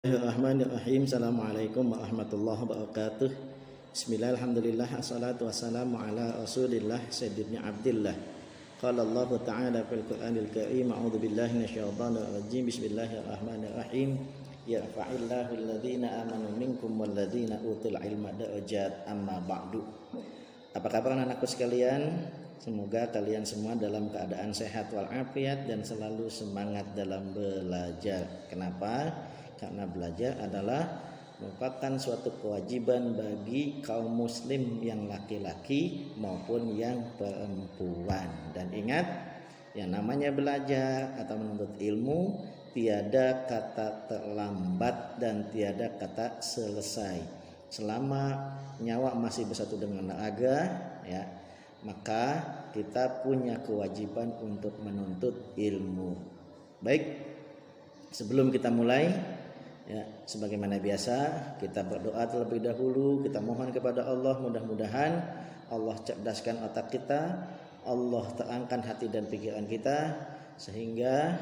Bismillahirrahmanirrahim. Assalamualaikum warahmatullahi wabarakatuh. Bismillah, alhamdulillah, assalatu wassalamu ala rasulillah sayyidina abdillah. Qala Allah ta'ala fil Qur'anil Karim, a'udzu billahi minasyaitonir rajim. Bismillahirrahmanirrahim. Yarfa'illahu alladhina amanu minkum walladhina utul ilma darajat, amma ba'du. Apa kabar anak-anakku sekalian? Semoga kalian semua dalam keadaan sehat walafiat dan selalu semangat dalam belajar. Kenapa? Karena belajar adalah merupakan suatu kewajiban bagi kaum muslim yang laki-laki maupun yang perempuan. Dan ingat, yang namanya belajar atau menuntut ilmu tiada kata terlambat dan tiada kata selesai. Selama nyawa masih bersatu dengan raga, ya, maka kita punya kewajiban untuk menuntut ilmu. Baik, sebelum kita mulai, ya, sebagaimana biasa kita berdoa terlebih dahulu. Kita mohon kepada Allah, mudah-mudahan Allah cerdaskan otak kita, Allah terangkan hati dan pikiran kita, sehingga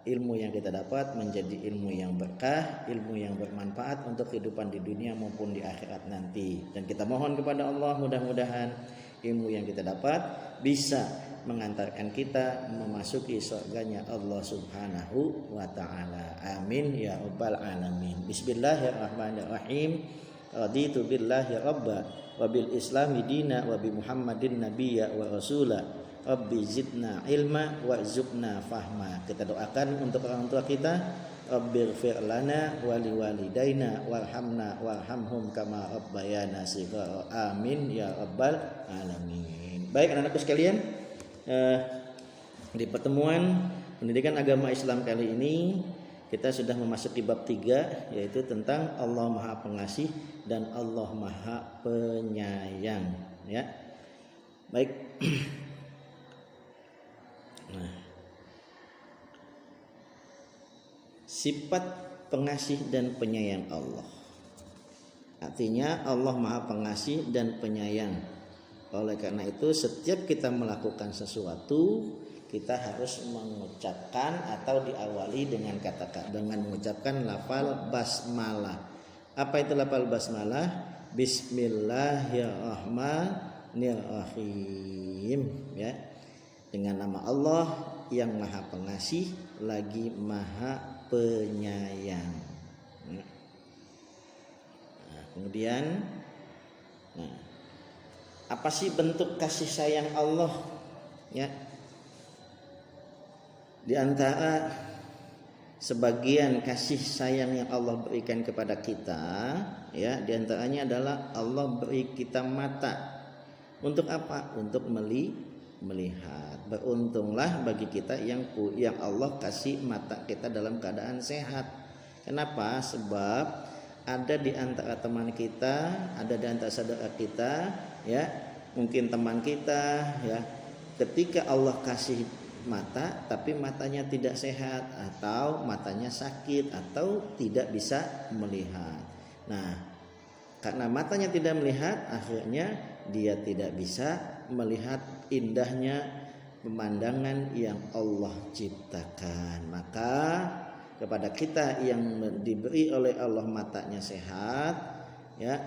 ilmu yang kita dapat menjadi ilmu yang berkah, ilmu yang bermanfaat untuk kehidupan di dunia maupun di akhirat nanti. Dan kita mohon kepada Allah, mudah-mudahan ilmu yang kita dapat bisa mengantarkan kita memasuki surganya Allah Subhanahu wa ta'ala. Amin ya rabbal alamin. Bismillahirrahmanirrahim. Raditu billahi rabba wa bil islami dina wa bi Muhammadin nabiyya wa rasula. Rabbi zidna ilma wa zubna fahma. Kita doakan untuk orang tua kita, Rabbighfir lana wa liwalidaina warhamna warhamhum kama rabbayana shighara. Amin ya rabbal alamin. Baik anak-anakku sekalian, di pertemuan pendidikan agama Islam kali ini kita sudah memasuki bab 3, yaitu tentang Allah Maha Pengasih dan Allah Maha Penyayang, ya. Baik. Nah, sifat pengasih dan penyayang Allah. Artinya Allah Maha Pengasih dan Penyayang. Oleh karena itu setiap kita melakukan sesuatu, kita harus mengucapkan atau diawali dengan mengucapkan lafal basmalah. Apa itu lafal basmalah? Bismillahirrahmanirrahim, ya. Dengan nama Allah yang Maha Pengasih lagi Maha Penyayang. Nah, kemudian, apa sih bentuk kasih sayang Allah? Ya, di antara sebagian kasih sayang yang Allah berikan kepada kita, ya, di antaranya adalah Allah beri kita mata. Untuk apa? Untuk melihat. Beruntunglah bagi kita yang Allah kasih mata kita dalam keadaan sehat. Kenapa? Sebab ada di antara teman kita, ada di antara saudara kita, ya, mungkin teman kita, ya, ketika Allah kasih mata tapi matanya tidak sehat atau matanya sakit atau tidak bisa melihat. Nah, karena matanya tidak melihat, akhirnya dia tidak bisa melihat indahnya pemandangan yang Allah ciptakan. Maka kepada kita yang diberi oleh Allah matanya sehat, ya,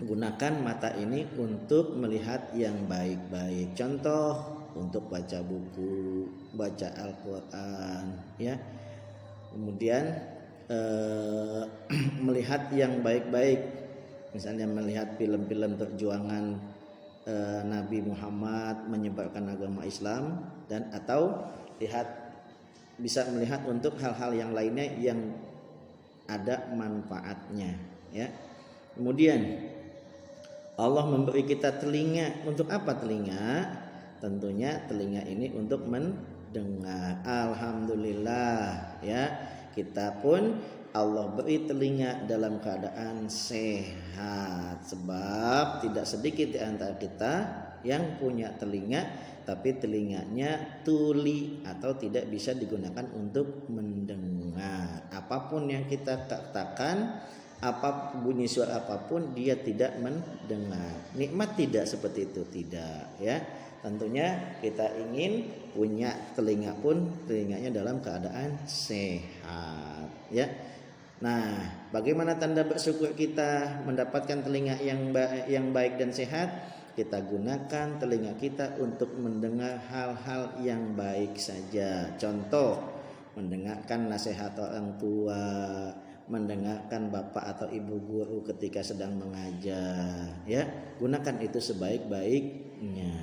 gunakan mata ini untuk melihat yang baik-baik. Contoh, untuk baca buku, baca Al-Quran, ya. Kemudian melihat yang baik-baik, misalnya melihat film-film perjuangan Nabi Muhammad menyebarkan agama Islam, dan atau bisa melihat untuk hal-hal yang lainnya yang ada manfaatnya, ya. Kemudian Allah memberi kita telinga. Untuk apa telinga? Tentunya telinga ini untuk mendengar. Alhamdulillah, ya, kita pun Allah beri telinga dalam keadaan sehat. Sebab tidak sedikit di antara kita yang punya telinga tapi telinganya tuli atau tidak bisa digunakan untuk mendengar. Apapun yang kita katakan, apa bunyi suara apapun, dia tidak mendengar. Nikmat tidak seperti itu, tidak, ya. Tentunya kita ingin punya telinga pun telinganya dalam keadaan sehat, ya. Nah, bagaimana tanda bersyukur kita mendapatkan telinga yang baik dan sehat? Kita gunakan telinga kita untuk mendengar hal-hal yang baik saja. Contoh, mendengarkan nasihat orang tua, mendengarkan bapak atau ibu guru ketika sedang mengajar, ya. Gunakan itu sebaik-baiknya,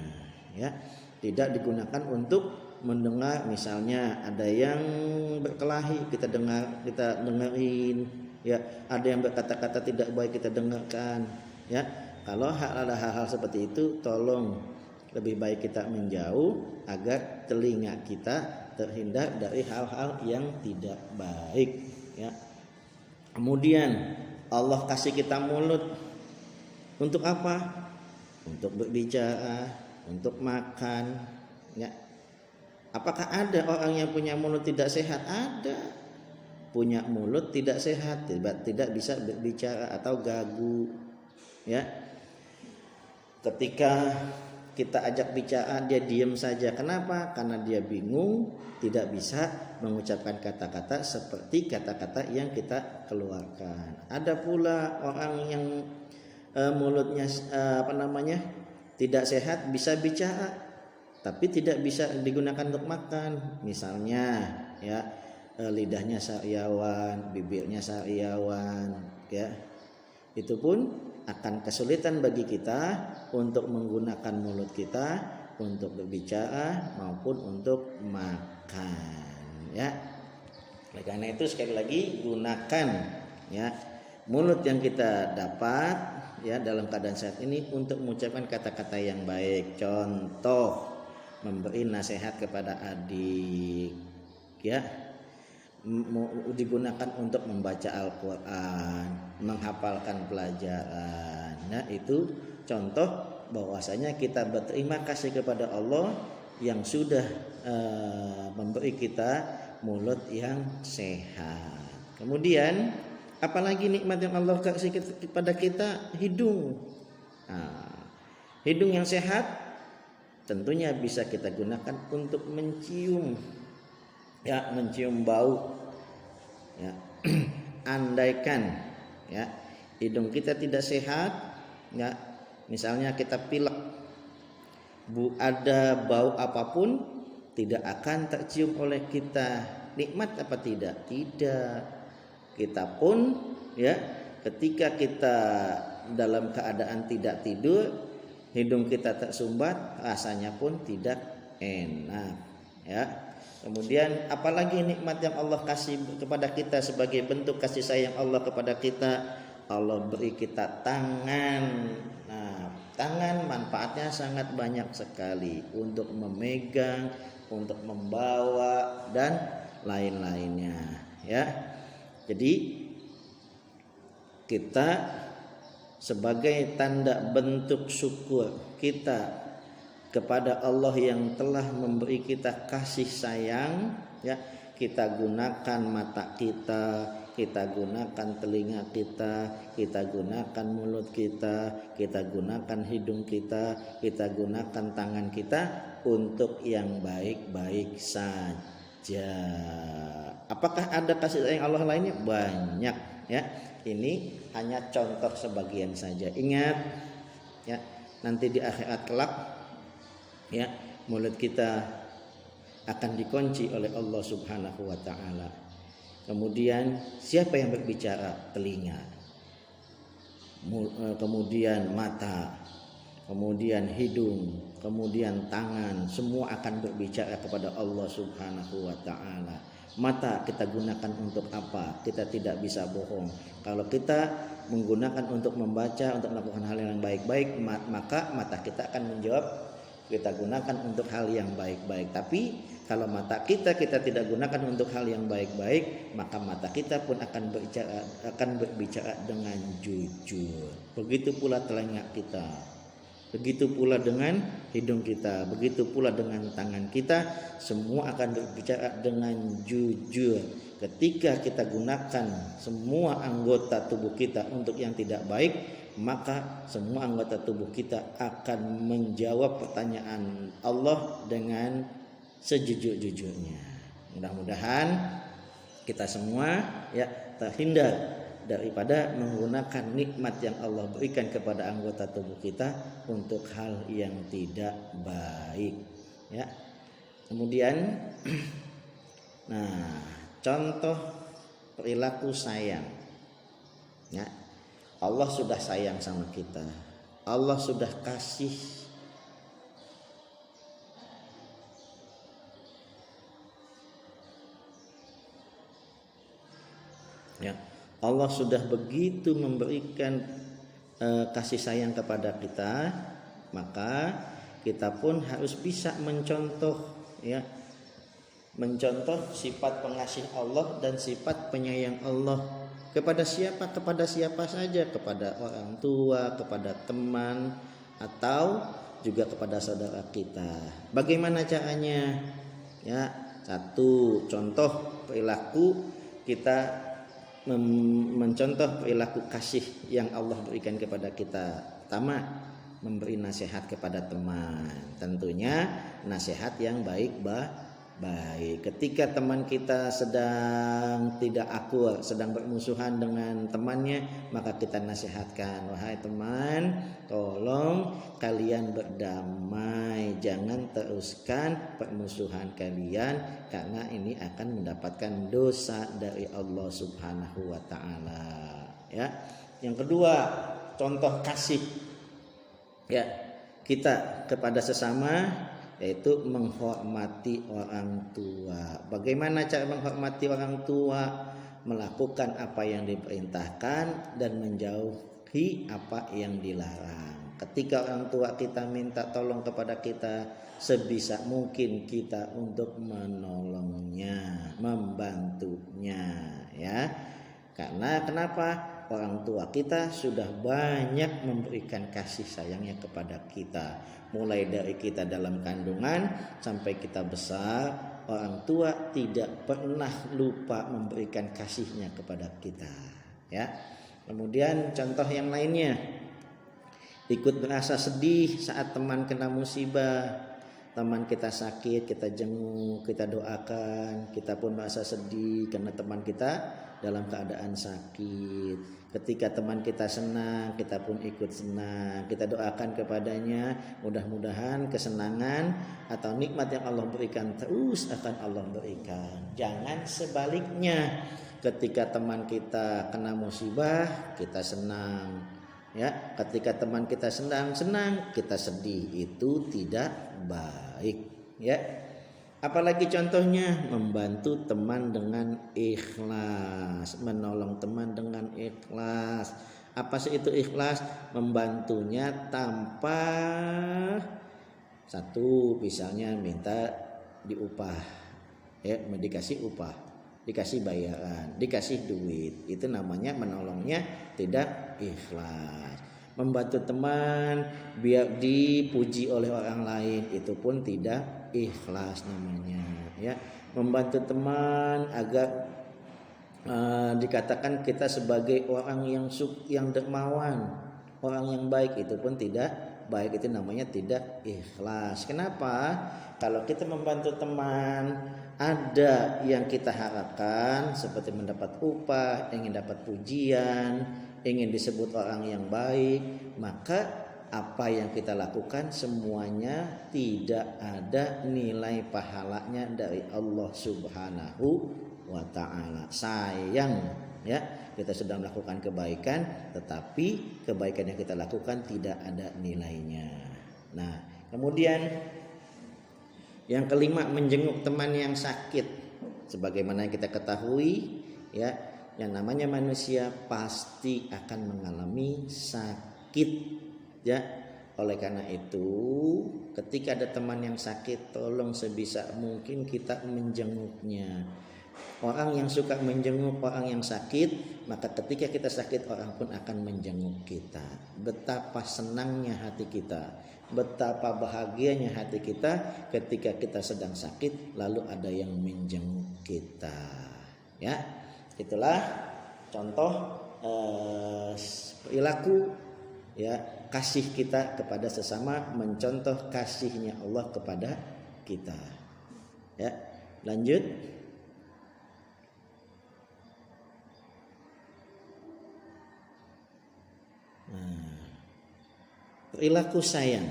ya. Tidak digunakan untuk mendengar, misalnya ada yang berkelahi, kita dengerin, ya. Ada yang berkata-kata tidak baik, kita dengarkan, ya. Kalau ada hal-hal seperti itu, tolong lebih baik kita menjauh agar telinga kita terhindar dari hal-hal yang tidak baik, ya. Kemudian Allah kasih kita mulut untuk apa? Untuk berbicara, untuk makan, ya. Apakah ada orang yang punya mulut tidak sehat? Ada. Punya mulut tidak sehat, tidak bisa berbicara atau gagu, ya. Ketika kita ajak bicara, dia diam saja. Kenapa? Karena dia bingung, tidak bisa mengucapkan kata-kata seperti kata-kata yang kita keluarkan. Ada pula orang yang mulutnya tidak sehat, bisa bicara, tapi tidak bisa digunakan untuk makan. Misalnya, ya, lidahnya sariawan, bibirnya sariawan, ya. Itu pun akan kesulitan bagi kita untuk menggunakan mulut kita untuk berbicara maupun untuk makan, ya. Oleh karena itu sekali lagi gunakan, ya, mulut yang kita dapat, ya, dalam keadaan saat ini untuk mengucapkan kata-kata yang baik. Contoh, memberi nasihat kepada adik, ya, digunakan untuk membaca Al-Quran, menghafalkan pelajaran. Nah, itu contoh bahwasanya kita berterima kasih kepada Allah yang sudah memberi kita mulut yang sehat. Kemudian apalagi nikmat yang Allah kasih kepada kita? Hidung. Nah, hidung yang sehat tentunya bisa kita gunakan untuk mencium, ya, mencium bau, ya. Andaikan, ya, hidung kita tidak sehat, ya, misalnya kita pilek, ada bau apapun tidak akan tercium oleh kita. Nikmat apa tidak? Tidak. Kita pun, ya, ketika kita dalam keadaan tidak tidur, hidung kita tersumbat, rasanya pun tidak enak, ya. Kemudian apalagi nikmat yang Allah kasih kepada kita sebagai bentuk kasih sayang Allah kepada kita? Allah beri kita tangan. Nah, tangan manfaatnya sangat banyak sekali untuk memegang, untuk membawa dan lain-lainnya, ya. Jadi kita sebagai tanda bentuk syukur kita kepada Allah yang telah memberi kita kasih sayang, ya, kita gunakan mata kita, kita gunakan telinga kita gunakan mulut kita gunakan hidung kita gunakan tangan kita untuk yang baik-baik saja. Apakah ada kasih sayang Allah lainnya? Banyak, ya. Ini hanya contoh sebagian saja. Ingat, ya, nanti di akhirat kelak, ya, mulut kita akan dikunci oleh Allah Subhanahu wa taala. Kemudian siapa yang berbicara? Telinga. Kemudian mata, kemudian hidung, kemudian tangan, semua akan berbicara kepada Allah Subhanahu wa taala. Mata kita gunakan untuk apa? Kita tidak bisa bohong. Kalau kita menggunakan untuk membaca, untuk melakukan hal yang baik-baik, maka mata kita akan menjawab, kita gunakan untuk hal yang baik-baik. Tapi kalau mata kita tidak gunakan untuk hal yang baik-baik, maka mata kita pun akan berbicara dengan jujur. Begitu pula telinga kita, begitu pula dengan hidung kita, begitu pula dengan tangan kita, semua akan berbicara dengan jujur. Ketika kita gunakan semua anggota tubuh kita untuk yang tidak baik, maka semua anggota tubuh kita akan menjawab pertanyaan Allah dengan sejujur-jujurnya. Mudah-mudahan kita semua, ya, terhindar daripada menggunakan nikmat yang Allah berikan kepada anggota tubuh kita untuk hal yang tidak baik, ya. Kemudian nah, contoh perilaku sayang, ya. Allah sudah sayang sama kita, Allah sudah kasih, ya. Allah sudah begitu memberikan kasih sayang kepada kita, maka kita pun harus bisa mencontoh, ya, mencontoh sifat pengasih Allah dan sifat penyayang Allah kepada siapa? Kepada siapa saja, kepada orang tua, kepada teman, atau juga kepada saudara kita. Bagaimana caranya? Ya, satu contoh perilaku kita mencontoh perilaku kasih yang Allah berikan kepada kita. Pertama, memberi nasihat kepada teman. Tentunya nasihat yang baik. Ketika teman kita sedang tidak akur, sedang bermusuhan dengan temannya, maka kita nasihatkan, wahai teman, tolong kalian berdamai, jangan teruskan permusuhan kalian, karena ini akan mendapatkan dosa dari Allah Subhanahu wa taala, ya. Yang kedua, contoh kasih, ya, kita kepada sesama, yaitu menghormati orang tua. Bagaimana cara menghormati orang tua? Melakukan apa yang diperintahkan dan menjauhi apa yang dilarang. Ketika orang tua kita minta tolong kepada kita, sebisa mungkin kita untuk menolongnya, membantunya, ya. Karena kenapa? Orang tua kita sudah banyak memberikan kasih sayangnya kepada kita. Mulai dari kita dalam kandungan sampai kita besar, orang tua tidak pernah lupa memberikan kasihnya kepada kita, ya. Kemudian contoh yang lainnya, ikut merasa sedih saat teman kena musibah. Teman kita sakit, kita jenguk, kita doakan, kita pun merasa sedih karena teman kita dalam keadaan sakit. Ketika teman kita senang, kita pun ikut senang. Kita doakan kepadanya, mudah-mudahan kesenangan atau nikmat yang Allah berikan terus akan Allah berikan. Jangan sebaliknya, ketika teman kita kena musibah, kita senang, ya. Ketika teman kita senang, kita sedih. Itu tidak baik, ya. Apalagi contohnya membantu teman dengan ikhlas, menolong teman dengan ikhlas. Apa sih itu ikhlas? Membantunya tanpa satu, misalnya minta diupah, ya, dikasih upah, dikasih bayaran, dikasih duit. Itu namanya menolongnya tidak ikhlas. Membantu teman biar dipuji oleh orang lain, itu pun tidak ikhlas namanya, ya. Membantu teman agar dikatakan kita sebagai orang yang dermawan, orang yang baik, itu pun tidak baik, itu namanya tidak ikhlas. Kenapa? Kalau kita membantu teman, ada yang kita harapkan seperti mendapat upah, ingin dapat pujian, ingin disebut orang yang baik, maka apa yang kita lakukan semuanya tidak ada nilai pahalanya dari Allah Subhanahu wa ta'ala. Sayang, ya, kita sudah melakukan kebaikan, tetapi kebaikan yang kita lakukan tidak ada nilainya. Nah, kemudian yang kelima, menjenguk teman yang sakit. Sebagaimana yang kita ketahui, ya, yang namanya manusia pasti akan mengalami sakit, ya. Oleh karena itu, ketika ada teman yang sakit, tolong sebisa mungkin kita menjenguknya. Orang yang suka menjenguk orang yang sakit, maka ketika kita sakit, orang pun akan menjenguk kita. Betapa senangnya hati kita, betapa bahagianya hati kita ketika kita sedang sakit lalu ada yang menjenguk kita, ya. Itulah contoh perilaku, ya, kasih kita kepada sesama, mencontoh kasihnya Allah kepada kita, ya. Lanjut. Nah, perilaku sayang.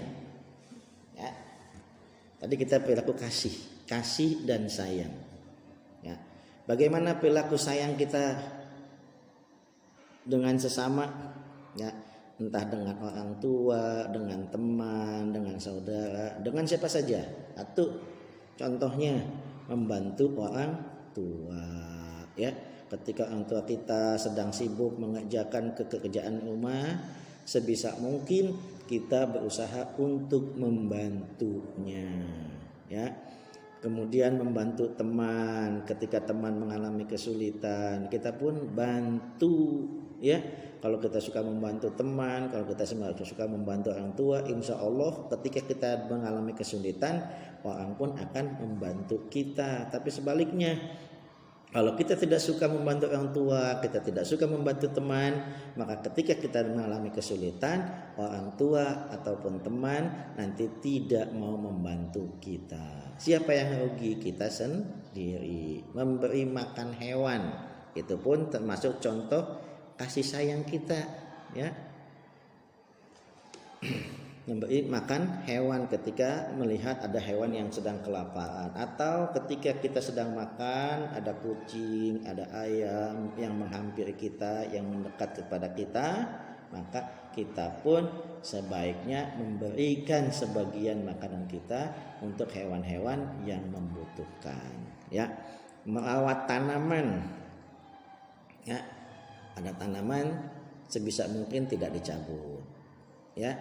Ya. Tadi kita perilaku kasih dan sayang. Ya. Bagaimana perilaku sayang kita dengan sesama? Ya, entah dengan orang tua, dengan teman, dengan saudara, dengan siapa saja. Atau contohnya membantu orang tua. Ya, ketika orang tua kita sedang sibuk mengerjakan pekerjaan rumah, sebisa mungkin kita berusaha untuk membantunya. Ya. Kemudian membantu teman ketika teman mengalami kesulitan, kita pun bantu. Ya, kalau kita suka membantu teman, kalau kita suka membantu orang tua, insya Allah ketika kita mengalami kesulitan, orang pun akan membantu kita. Tapi sebaliknya, kalau kita tidak suka membantu orang tua, kita tidak suka membantu teman, maka ketika kita mengalami kesulitan, orang tua ataupun teman nanti tidak mau membantu kita. Siapa yang rugi? Kita sendiri. Memberi makan hewan, itu pun termasuk contoh kasih sayang kita, ya. Memberi makan hewan ketika melihat ada hewan yang sedang kelaparan, atau ketika kita sedang makan ada kucing, ada ayam yang menghampiri kita, yang mendekat kepada kita, maka kita pun sebaiknya memberikan sebagian makanan kita untuk hewan-hewan yang membutuhkan. Ya, merawat tanaman. Ya, ada tanaman sebisa mungkin tidak dicabut. Ya,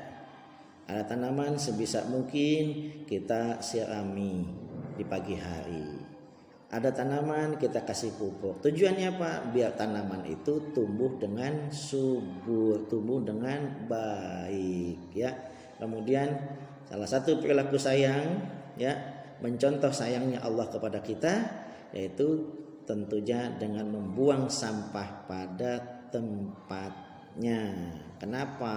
ada tanaman sebisa mungkin kita sirami di pagi hari. Ada tanaman kita kasih pupuk. Tujuannya apa? Biar tanaman itu tumbuh dengan subur, tumbuh dengan baik, ya. Kemudian salah satu perilaku sayang, ya, mencontoh sayangnya Allah kepada kita, yaitu tentunya dengan membuang sampah pada tempatnya. Kenapa?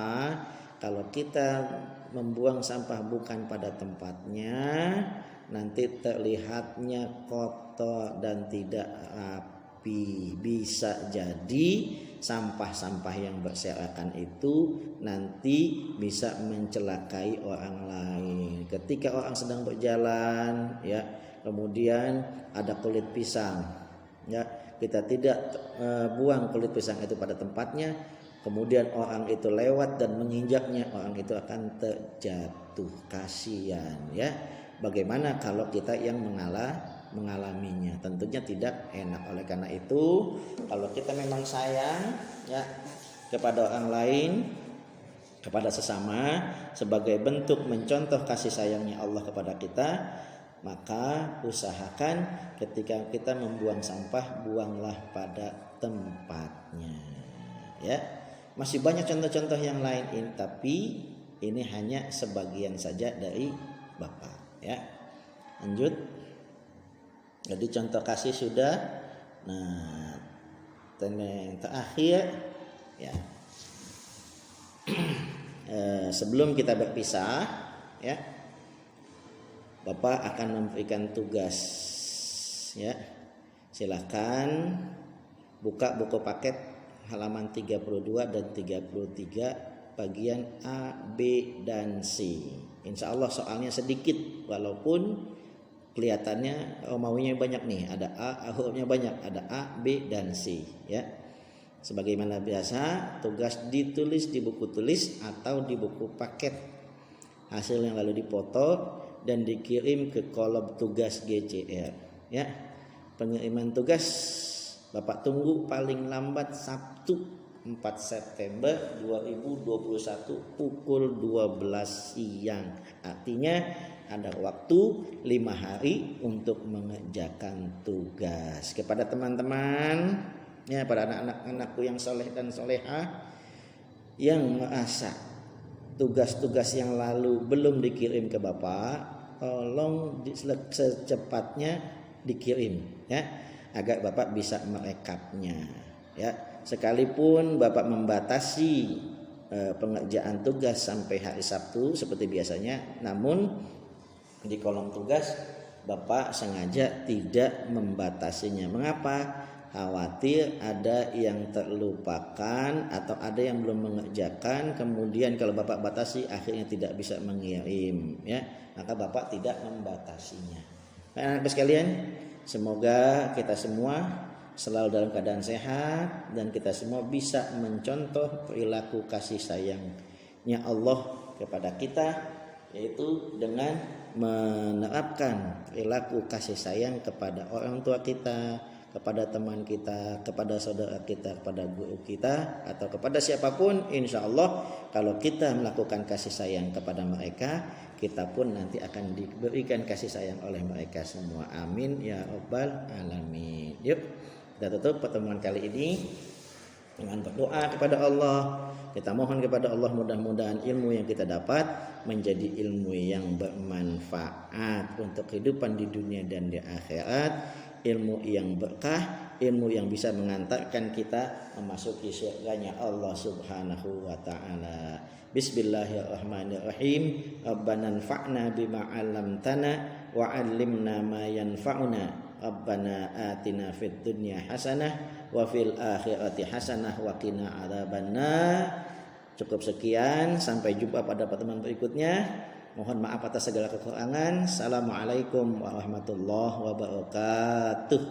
Kalau kita membuang sampah bukan pada tempatnya, nanti terlihatnya kotor dan tidak rapi. Bisa jadi sampah-sampah yang berserakan itu nanti bisa mencelakai orang lain. Ketika orang sedang berjalan, ya, kemudian ada kulit pisang, ya, kita tidak buang kulit pisang itu pada tempatnya, kemudian orang itu lewat dan menginjaknya, orang itu akan terjatuh. Kasihan, ya. Bagaimana kalau kita yang mengalaminya? Tentunya tidak enak. Oleh karena itu, kalau kita memang sayang, ya, kepada orang lain, kepada sesama, sebagai bentuk mencontoh kasih sayangnya Allah kepada kita, maka usahakan ketika kita membuang sampah, buanglah pada tempatnya. Ya, masih banyak contoh-contoh yang lain, tapi ini hanya sebagian saja dari Bapak. Ya, lanjut. Jadi contoh kasih sudah. Nah, yang terakhir, ya, sebelum kita berpisah, ya, Bapak akan memberikan tugas, ya. Silakan buka buku paket halaman 32 dan 33 bagian A, B, dan C. Insya Allah soalnya sedikit, walaupun kelihatannya maunya banyak nih. Ada A, hurufnya banyak. Ada A, B, dan C. Ya, sebagaimana biasa, tugas ditulis di buku tulis atau di buku paket. Hasil yang lalu dipoto dan dikirim ke kolom tugas GCR. Ya, pengiriman tugas Bapak tunggu paling lambat Sabtu 4 September 2021 pukul 12 siang. Artinya ada waktu 5 hari untuk mengerjakan tugas. Kepada teman-teman, ya, pada anak-anakku yang soleh dan solehah yang merasa tugas-tugas yang lalu belum dikirim ke Bapak, tolong secepatnya dikirim, ya, agar Bapak bisa merekapnya. Ya, sekalipun Bapak membatasi pengerjaan tugas sampai hari Sabtu seperti biasanya, namun di kolom tugas Bapak sengaja tidak membatasinya. Mengapa? khawatir ada yang terlupakan atau ada yang belum mengerjakan, kemudian kalau Bapak batasi akhirnya tidak bisa mengirim, ya, maka Bapak tidak membatasinya. Anak-anak sekalian, semoga kita semua selalu dalam keadaan sehat dan kita semua bisa mencontoh perilaku kasih sayangnya Allah kepada kita, yaitu dengan menerapkan perilaku kasih sayang kepada orang tua kita, kepada teman kita, kepada saudara kita, kepada guru kita, atau kepada siapapun. Insya Allah kalau kita melakukan kasih sayang kepada mereka, kita pun nanti akan diberikan kasih sayang oleh mereka semua. Amin ya rabbal alamin. Yuk kita tutup pertemuan kali ini dengan berdoa kepada Allah. Kita mohon kepada Allah mudah-mudahan ilmu yang kita dapat menjadi ilmu yang bermanfaat untuk kehidupan di dunia dan di akhirat, ilmu yang berkah, ilmu yang bisa mengantarkan kita memasuki surganya Allah Subhanahu wa taala. Bismillahirrahmanirrahim. Rabbana anfa'na bima 'allamtana wa 'allimna ma yanfa'una. Rabbana atina fid dunya hasanah wa fil akhirati hasanah wa qina adzabannar. Cukup sekian, sampai jumpa pada pertemuan berikutnya. Mohon maaf atas segala kekurangan. Assalamualaikum warahmatullahi wabarakatuh.